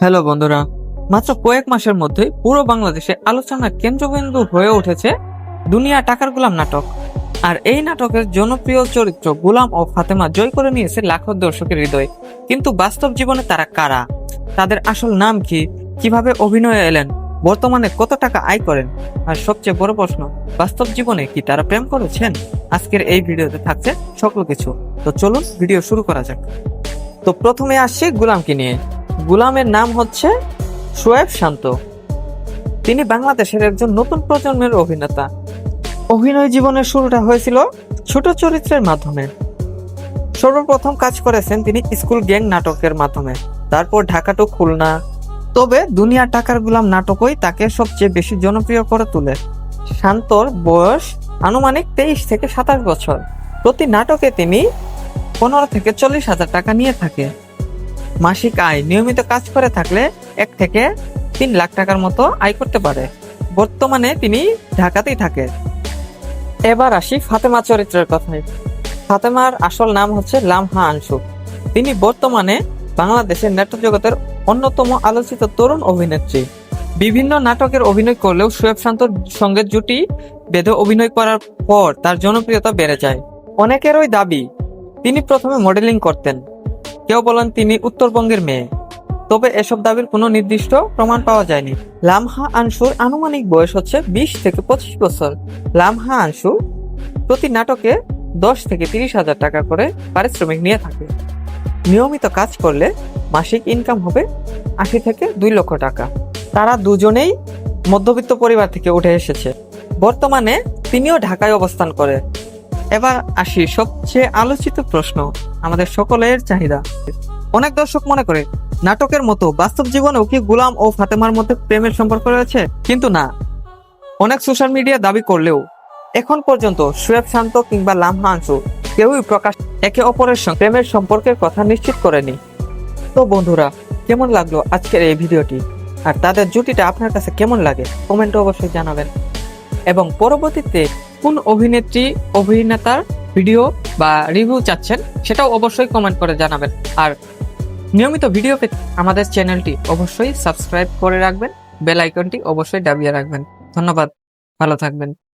Hello বন্ধুরা, মাত্র কয়েক মাসের মধ্যেই পুরো বাংলাদেশে আলোচনার কেন্দ্রবিন্দু হয়ে উঠেছে দুনিয়া টাকার গোলাম নাটক। আর এই নাটকের জনপ্রিয় চরিত্র গোলাম ও ফাতেমা জয় করে নিয়েছে লাখো দর্শকের হৃদয়। কিন্তু বাস্তব জীবনে তারা কারা, তাদের আসল নাম কি, কিভাবে অভিনয়ে এলেন, বর্তমানে কত টাকা আয় করেন, আর সবচেয়ে বড় প্রশ্ন, বাস্তব জীবনে কি তারা প্রেম করেছেন? আজকের এই ভিডিওতে থাকছে সকল কিছু। তো চলুন ভিডিও শুরু করা যাক। তো প্রথমে আসছি গোলামকে নিয়ে। গোলামের নাম হচ্ছে শোয়েব শান্ত। তিনি বাংলাদেশের একজন নতুন প্রজন্মের অভিনেতা। অভিনয় জীবনের শুরুটা হয়েছিল ছোট চরিত্রের মাধ্যমে। সর্বপ্রথম কাজ করেছেন তিনি স্কুল গ্যাং নাটকের মাধ্যমে, তারপর ঢাকা টু খুলনা। তবে দুনিয়া টাকার গোলাম নাটকই তাকে সবচেয়ে বেশি জনপ্রিয় করে তোলে। শান্তর বয়স আনুমানিক 23 থেকে 27 বছর। প্রতি নাটকে তিনি 15 থেকে 40,000 টাকা নিয়ে থাকে। মাসিক আয় নিয়মিত কাজ করে থাকলে 1 থেকে 3 লাখ টাকার মতো আয় করতে পারে। বর্তমানে তিনি ঢাকাতেই থাকে। এবার আসি ফাতেমা চরিত্রের কথায়। ফাতেমার আসল নাম হচ্ছে লামহা আনসু। তিনি বর্তমানে বাংলাদেশের নাট্য জগতের অন্যতম আলোচিত তরুণ অভিনেত্রী। বিভিন্ন নাটকের অভিনয় করলেও শোয়েব শান্তর সঙ্গে জুটি বেঁধে অভিনয় করার পর তার জনপ্রিয়তা বেড়ে যায়। অনেকেরই দাবি তিনি প্রথমে মডেলিং করতেন, কেউ বলেন তিনি উত্তরবঙ্গের মেয়ে। তবে এসব দাবির কোনো নির্দিষ্ট প্রমাণ পাওয়া যায়নি। লামহা আনসুর আনুমানিক বয়স হচ্ছে 20 থেকে 25 বছর। লামহা আনসু প্রতি নাটকে 10 থেকে 30,000 টাকা করে পারিশ্রমিক নিয়ে থাকে। নিয়মিত কাজ করলে মাসিক ইনকাম হবে 80 থেকে 2 লক্ষ টাকা। তারা দুজনেই মধ্যবিত্ত পরিবার থেকে উঠে এসেছে। বর্তমানে তিনিও ঢাকায় অবস্থান করে। এবার আসি সবচেয়ে আলোচিত প্রশ্ন, আমাদের সকলের চাহিদা। অনেক দর্শক মনে করে নাটকের মতো বাস্তব জীবনেও কি গোলাম ও ফাতেমার মধ্যে প্রেমের সম্পর্ক রয়েছে? কিন্তু না। অনেক সোশ্যাল মিডিয়া দাবি করলেও এখন পর্যন্ত শোয়েব শান্ত কিংবা লামহা আনসু কেউই প্রকাশ একে অপরের সঙ্গে প্রেমের সম্পর্কের কথা নিশ্চিত করেনি। তো বন্ধুরা, কেমন লাগলো আজকের এই ভিডিওটি, আর তাদের জুটিটা আপনার কাছে কেমন লাগে কমেন্টে অবশ্যই জানাবেন। এবং পরবর্তীতে কোন অভিনেত্রী অভিনেতার ভিডিও বা রিভিউ চাচ্ছেন সেটাও অবশ্যই কমেন্ট করে জানাবেন। আর নিয়মিত ভিডিও পেতে আমাদের চ্যানেলটি অবশ্যই সাবস্ক্রাইব করে রাখবেন, বেল আইকনটি অবশ্যই দাবিয়ে রাখবেন। ধন্যবাদ, ভালো থাকবেন।